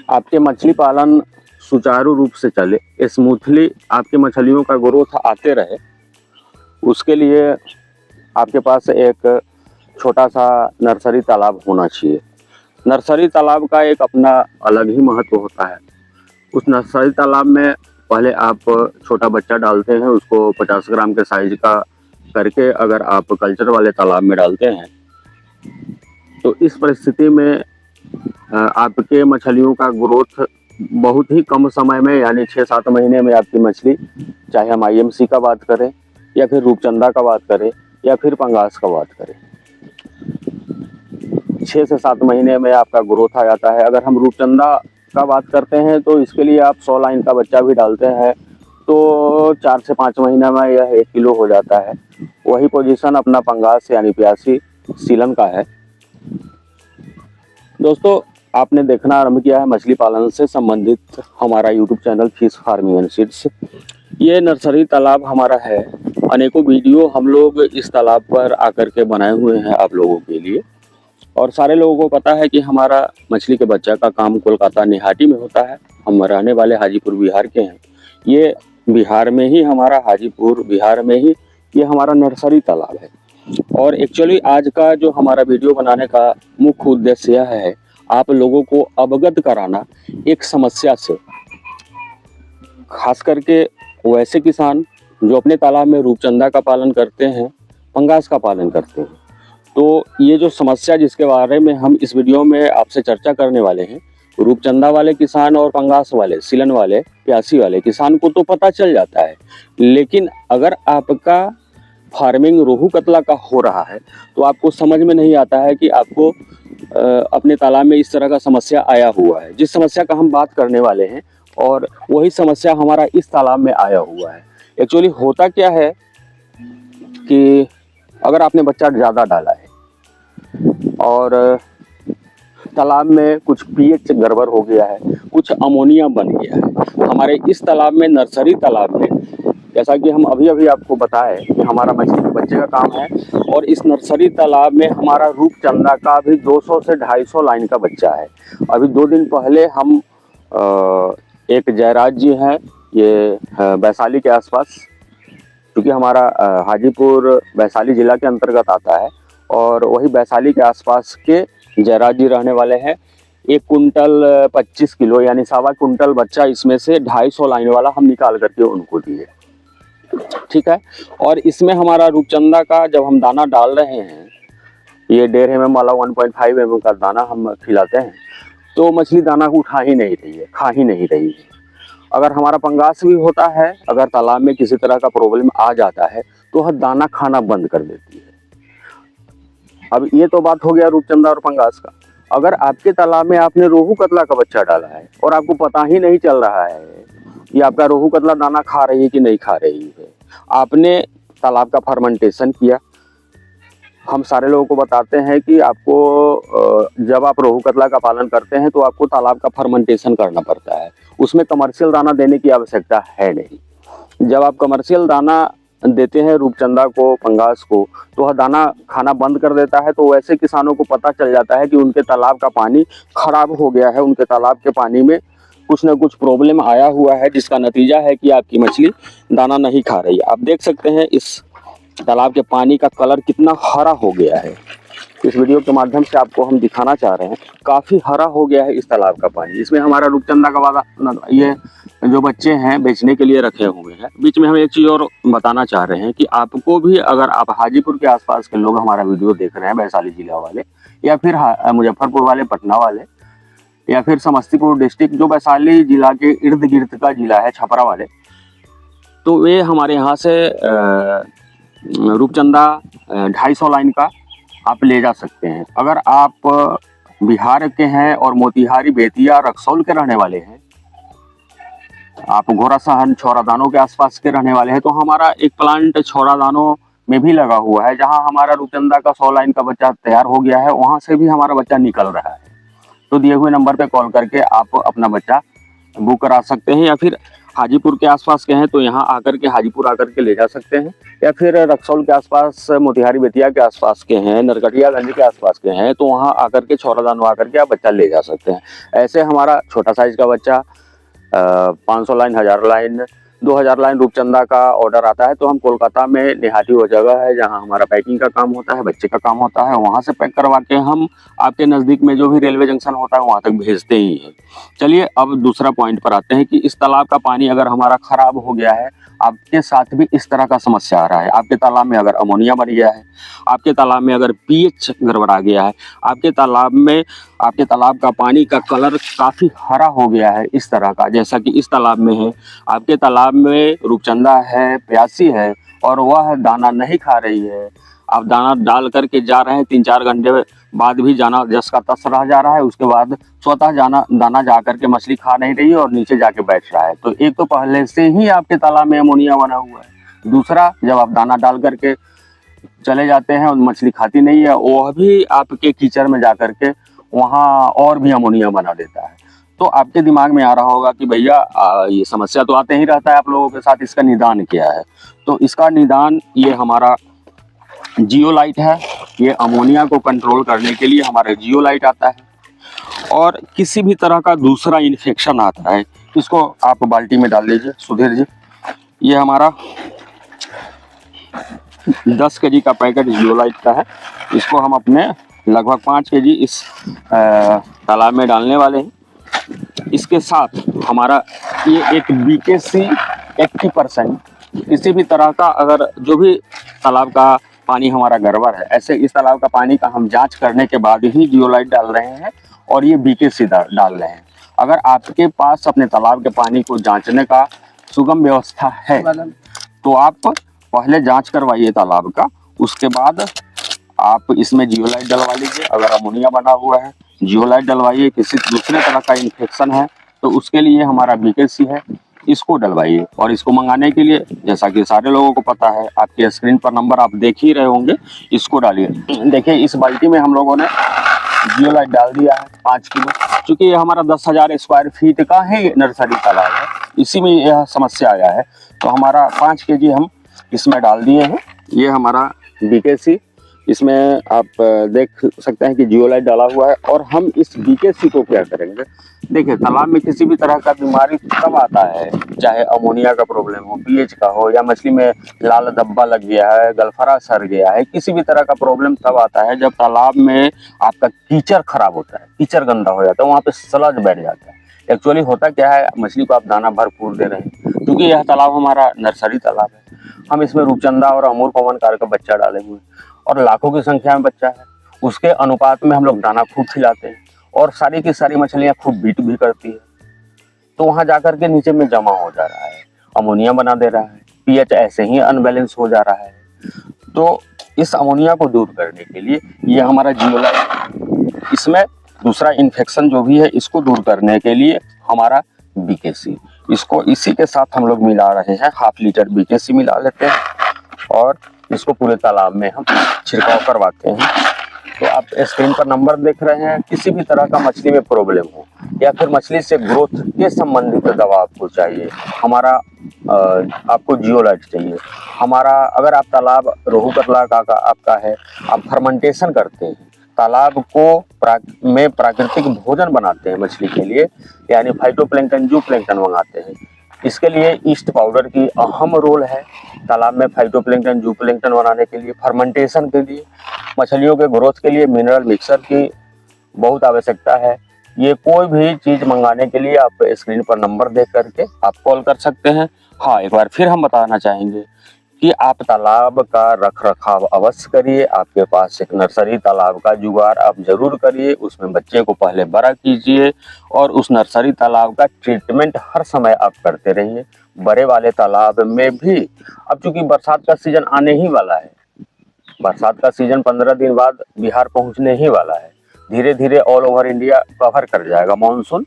आपके मछली पालन सुचारू रूप से चले, स्मूथली आपकी मछलियों का ग्रोथ आते रहे, उसके लिए आपके पास एक छोटा सा नर्सरी तालाब होना चाहिए। नर्सरी तालाब का एक अपना अलग ही महत्व होता है। उस नर्सरी तालाब में पहले आप छोटा बच्चा डालते हैं, उसको 50 ग्राम के साइज का करके अगर आप कल्चर वाले तालाब में डालते हैं तो इस परिस्थिति में आपके मछलियों का ग्रोथ बहुत ही कम समय में यानी 6-7 महीने में आपकी मछली, चाहे हम IMC का बात करें या फिर रूपचंदा का बात करें या फिर पंगास का बात करें, 6 से 7 महीने में आपका ग्रोथ आ जाता है। अगर हम रूपचंदा का बात करते हैं तो इसके लिए आप 100 लाइन का बच्चा भी डालते हैं तो 4 से 5 महीने में यह 1 किलो हो जाता है। वही पोजीशन अपना पंगास यानी प्यासी सीलन का है। दोस्तों, आपने देखना आरंभ किया है मछली पालन से संबंधित हमारा YouTube channel fish farming and seeds. ये नर्सरी तालाब हमारा है। अनेकों वीडियो हम लोग इस तालाब पर आकर के बनाए हुए हैं आप लोगों के लिए, और सारे लोगों को पता है कि हमारा मछली के बच्चा का काम कोलकाता निहाटी में होता है। हम रहने वाले हाजीपुर बिहार के हैं। ये बिहार में ही हमारा हाजीपुर बिहार में ही ये हमारा नर्सरी तालाब है। और एक्चुअली आज का जो हमारा वीडियो बनाने का मुख्य उद्देश्य यह है आप लोगों को अवगत कराना एक समस्या से, खास करके वैसे किसान जो अपने तालाब में रूपचंदा का पालन करते हैं, पंगास का पालन करते हैं। तो ये जो समस्या जिसके बारे में हम इस वीडियो में आपसे चर्चा करने वाले हैं, रूपचंदा वाले किसान और पंगास वाले, सीलन वाले, प्यासी वाले किसान को तो पता चल जाता है, लेकिन अगर आपका फार्मिंग रोहू कतला का हो रहा है तो आपको समझ में नहीं आता है कि आपको अपने तालाब में इस तरह का समस्या आया हुआ है। जिस समस्या का हम बात करने वाले हैं और वही समस्या हमारा इस तालाब में आया हुआ है। एक्चुअली होता क्या है कि अगर आपने बच्चा ज़्यादा डाला है और तालाब में कुछ pH गड़बड़ हो गया है, कुछ अमोनिया बन गया है हमारे इस तालाब में, नर्सरी तालाब में, जैसा कि हम अभी आपको बताएं कि हमारा मछली के बच्चे का काम है, और इस नर्सरी तालाब में हमारा रूपचंदा का भी 200 से 250 लाइन का बच्चा है। अभी 2 दिन पहले हम एक जयराज जी हैं, ये वैशाली के आसपास, क्योंकि हमारा हाजीपुर वैशाली जिला के अंतर्गत आता है और वही वैशाली के आसपास के जयराज जी रहने वाले हैं। 1 कुंटल 25 किलो यानी 1.25 कुंटल बच्चा, इसमें से 250 लाइन वाला हम निकाल करके उनको दिए। ठीक है। और इसमें हमारा रूपचंदा का जब हम दाना डाल रहे हैं, ये 1.5 mm वाला 1.5 mm का दाना हम खिलाते हैं, तो मछली दाना को उठा ही नहीं रही है, खा ही नहीं रही है। अगर हमारा पंगास भी होता है, अगर तालाब में किसी तरह का प्रॉब्लम आ जाता है तो वह दाना खाना बंद कर देती है। अब ये तो बात हो गया रूपचंदा और पंगास का। अगर आपके तालाब में आपने रोहू कतला का बच्चा डाला है और आपको पता ही नहीं चल रहा है कि आपका रोहू कतला दाना खा रही है कि नहीं खा रही है, आपने तालाब का फर्मेंटेशन किया। हम सारे लोगों को बताते हैं कि आपको जब आप रोहू कतला का पालन करते हैं तो आपको तालाब का फर्मेंटेशन करना पड़ता है। उसमें कमर्शियल दाना देने की आवश्यकता है नहीं। जब आप कमर्शियल दाना देते हैं रूपचंदा को, पंगास को, तो वह दाना खाना बंद कर देता है। तो वैसे किसानों को पता चल जाता है कि उनके तालाब का पानी खराब हो गया है, उनके तालाब के पानी में कुछ ना कुछ प्रॉब्लम आया हुआ है, जिसका नतीजा है कि आपकी मछली दाना नहीं खा रही है। आप देख सकते हैं इस तालाब के पानी का कलर कितना हरा हो गया है। इस वीडियो के माध्यम से आपको हम दिखाना चाह रहे हैं, काफ़ी हरा हो गया है इस तालाब का पानी। इसमें हमारा रूपचंदा का वाला ये जो बच्चे हैं बेचने के लिए रखे हुए हैं। बीच में हम एक चीज़ और बताना चाह रहे हैं कि आपको भी, अगर आप हाजीपुर के आसपास के लोग हमारा वीडियो देख रहे हैं, वैशाली जिला वाले या फिर मुजफ्फरपुर वाले, पटना वाले, या फिर समस्तीपुर डिस्ट्रिक्ट जो वैशाली जिला के इर्द गिर्द का जिला है, छपरा वाले, तो वे हमारे यहाँ से रूपचंदा 250 लाइन का आप ले जा सकते हैं। अगर आप बिहार के हैं और मोतिहारी, बेतिया, रक्सौल के रहने वाले हैं, आप घोड़ासहन, छौरादानों के आसपास के रहने वाले हैं, तो हमारा एक प्लांट छौरादानों में भी लगा हुआ है, जहां हमारा रूपचंदा का 100 लाइन का बच्चा तैयार हो गया है। वहां से भी हमारा बच्चा निकल रहा है। तो दिए हुए नंबर पे कॉल करके आप अपना बच्चा बुक करा सकते हैं, या फिर हाजीपुर के आसपास के हैं तो यहाँ आकर के हाजीपुर आकर के ले जा सकते हैं, या फिर रक्सौल के आसपास, मोतिहारी बेतिया के आसपास के हैं, नरकटियागंज के आसपास के हैं तो वहाँ आकर के छौरा दानवा करके आप बच्चा ले जा सकते हैं। ऐसे हमारा छोटा साइज का बच्चा 500 लाइन, 1000 लाइन, 2000 लाइन रूपचंदा का ऑर्डर आता है तो हम कोलकाता में निहाटी वो जगह है जहां हमारा पैकिंग का काम होता है, बच्चे का काम होता है, वहां से पैक करवा के हम आपके नज़दीक में जो भी रेलवे जंक्शन होता है वहां तक भेजते ही हैं। चलिए अब दूसरा पॉइंट पर आते हैं कि इस तालाब का पानी अगर हमारा खराब हो गया है, आपके साथ भी इस तरह का समस्या आ रहा है, आपके तालाब में अगर अमोनिया मर गया है, आपके तालाब में अगर पीएच गड़बड़ा गया है, आपके तालाब का पानी का कलर काफ़ी हरा हो गया है इस तरह का, जैसा कि इस तालाब में है, आपके तालाब में रूपचंदा है, प्यासी है और वह दाना नहीं खा रही है, आप दाना डाल करके जा रहे हैं, 3-4 घंटे बाद भी जाना जस का तस रह जा रहा है, उसके बाद स्वतः दाना जा करके मछली खा नहीं रही है और नीचे जाके बैठ रहा है। तो एक तो पहले से ही आपके तालाब में अमोनिया बना हुआ है, दूसरा जब आप दाना डाल करके चले जाते हैं और मछली खाती नहीं है, वह भी आपके कीचड़ में जा करके वहाँ और भी अमोनिया बना देता है। तो आपके दिमाग में आ रहा होगा कि भैया ये समस्या तो आते ही रहता है आप लोगों के साथ, इसका निदान क्या है? तो इसका निदान ये हमारा जियोलाइट है। ये अमोनिया को कंट्रोल करने के लिए हमारा जियोलाइट आता है। और किसी भी तरह का दूसरा इन्फेक्शन आता है, इसको आप बाल्टी में डाल दीजिए सुधीर जी। ये हमारा 10 केजी का पैकेट जियोलाइट का है, इसको हम अपने लगभग 5 केजी इस तालाब में डालने वाले हैं। इसके साथ हमारा ये एक BKC 80%, किसी भी तरह का अगर जो भी तालाब का पानी हमारा गड़बड़ है, ऐसे इस तालाब का पानी का हम जांच करने के बाद ही जियोलाइट डाल रहे हैं और ये BKC डाल रहे हैं। अगर आपके पास अपने तालाब के पानी को जांचने का सुगम व्यवस्था है तो आप पहले जांच करवाइए तालाब का, उसके बाद आप इसमें जियोलाइट डलवा लीजिए। अगर अमोनिया बना हुआ है जियोलाइट डलवाइए, किसी दूसरे तरह का इन्फेक्शन है तो उसके लिए हमारा BKC है, इसको डलवाइए। और इसको मंगाने के लिए जैसा कि सारे लोगों को पता है, आपके स्क्रीन पर नंबर आप देख ही रहे होंगे, इसको डालिए। देखिए इस बाल्टी में हम लोगों ने जियोलाइट डाल दिया है 5 किलो। चूँकि ये हमारा 10,000 स्क्वायर फीट का ही नर्सरी तालाब है, इसी में यह समस्या आया है, तो हमारा 5 केजी हम इसमें डाल दिए हैं। ये हमारा BKC, इसमें आप देख सकते हैं कि जियोलाइट डाला हुआ है। और हम इस BKC को क्या करेंगे, देखिए तालाब में किसी भी तरह का बीमारी तब आता है, चाहे अमोनिया का प्रॉब्लम हो, पीएच का हो, या मछली में लाल धब्बा लग गया है, गलफरा सर गया है, किसी भी तरह का प्रॉब्लम तब आता है जब तालाब में आपका कीचड़ खराब होता है, कीचड़ गंदा हो जाता है, वहाँ पे स्लज बैठ जाता है। एक्चुअली होता क्या है, मछली को आप दाना भरपूर दे रहे हैं, क्योंकि यह तालाब हमारा नर्सरी तालाब है, हम इसमें रूपचंदा और अमूर पवन कार का बच्चा डाले हुए और लाखों की संख्या में बच्चा है, उसके अनुपात में हम लोग दाना खूब खिलाते हैं और सारी की सारी मछलियां खूब बीट भी करती है, तो वहां जाकर के नीचे में जमा हो जा रहा है, अमोनिया बना दे रहा है, पीएच ऐसे ही अनबैलेंस हो जा रहा है। तो इस अमोनिया को दूर करने के लिए ये हमारा जियोलाइट, इसमें दूसरा इन्फेक्शन जो भी है इसको दूर करने के लिए हमारा BKC, इसको इसी के साथ हम लोग मिला रहे हैं। 1/2 लीटर BKC मिला लेते हैं और इसको पूरे तालाब में हम छिड़काव करवाते हैं। तो आप स्क्रीन पर नंबर देख रहे हैं, किसी भी तरह का मछली में प्रॉब्लम हो या फिर मछली से ग्रोथ के संबंधित दवा आपको चाहिए, हमारा आपको जियोलाइट चाहिए, हमारा अगर आप तालाब रोहू कतला का आपका है, आप फर्मेंटेशन करते हैं, तालाब को में प्राकृतिक भोजन बनाते हैं मछली के लिए, यानी फाइटोप्लैंक्टन जूप्लैंक्टन मंगाते हैं, इसके लिए ईस्ट पाउडर की अहम रोल है। तालाब में फाइटोप्लैंक्टन जूप्लैंक्टन बनाने के लिए, फर्मेंटेशन के लिए, मछलियों के ग्रोथ के लिए मिनरल मिक्सर की बहुत आवश्यकता है। ये कोई भी चीज़ मंगाने के लिए आप स्क्रीन पर नंबर देख करके आप कॉल कर सकते हैं। हाँ, एक बार फिर हम बताना चाहेंगे कि आप तालाब का रख रखाव अवश्य करिए। आपके पास एक नर्सरी तालाब का जुगाड़ आप जरूर करिए, उसमें बच्चे को पहले बड़ा कीजिए और उस नर्सरी तालाब का ट्रीटमेंट हर समय आप करते रहिए। बड़े वाले तालाब में भी अब चूंकि बरसात का सीजन आने ही वाला है, बरसात का सीजन 15 दिन बाद बिहार पहुंचने ही वाला है, धीरे धीरे ऑल ओवर इंडिया कवर कर जाएगा मानसून।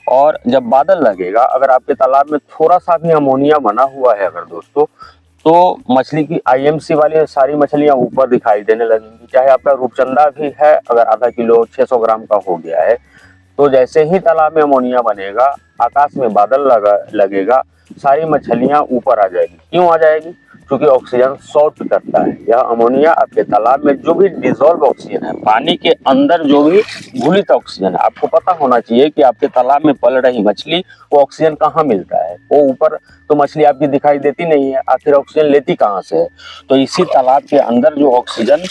और जब बादल लगेगा, अगर आपके तालाब में थोड़ा सा भी अमोनिया बना हुआ है अगर दोस्तों, तो मछली की IMC वाली सारी मछलियां ऊपर दिखाई देने लगेंगी। चाहे आपका रूपचंदा भी है, अगर आधा किलो 600 ग्राम का हो गया है, तो जैसे ही तालाब में अमोनिया बनेगा, आकाश में बादल लगेगा, सारी मछलियां ऊपर आ जाएगी। क्यों आ जाएगी? क्योंकि ऑक्सीजन शॉर्ट करता है। यह अमोनिया आपके तालाब में जो भी डिजोल्व ऑक्सीजन है, पानी के अंदर जो भी घुलित ऑक्सीजन है, आपको पता होना चाहिए कि आपके तालाब में पल रही मछली को ऑक्सीजन कहाँ मिलता है। वो ऊपर तो मछली आपकी दिखाई देती नहीं है, आखिर ऑक्सीजन लेती कहाँ से है? तो इसी तालाब के अंदर जो ऑक्सीजन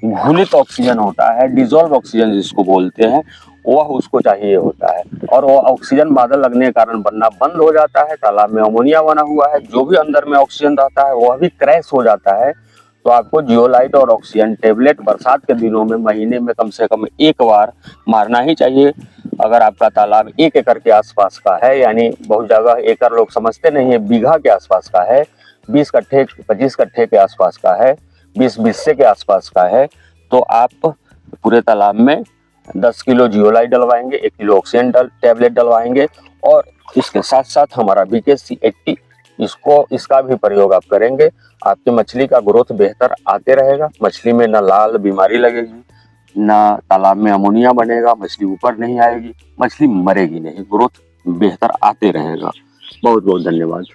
घुलित ऑक्सीजन होता है, डिजोल्व ऑक्सीजन जिसको बोलते हैं, वह उसको चाहिए होता है और वो ऑक्सीजन बादल लगने के कारण बनना बंद हो जाता है। तालाब में अमोनिया बना हुआ है, जो भी अंदर में ऑक्सीजन रहता है वह भी क्रैश हो जाता है। तो आपको जियोलाइट और ऑक्सीजन टेबलेट बरसात के दिनों में महीने में कम से कम एक बार मारना ही चाहिए। अगर आपका तालाब 1 एकड़ के आसपास का है, यानी बहुत जगह एकड़ लोग समझते नहीं है, बीघा के आसपास का है, 20 कट्ठे 25 कट्ठे के आसपास का है, 20 बिस्से के आसपास का है, तो आप पूरे तालाब में 10 किलो जियोलाइट डलवाएंगे, 1 किलो ऑक्सीजन टैबलेट डलवाएंगे और इसके साथ साथ हमारा BKC-80 इसका भी प्रयोग आप करेंगे। आपकी मछली का ग्रोथ बेहतर आते रहेगा। मछली में ना लाल बीमारी लगेगी, ना तालाब में अमोनिया बनेगा, मछली ऊपर नहीं आएगी, मछली मरेगी नहीं, ग्रोथ बेहतर आते रहेगा। बहुत बहुत धन्यवाद।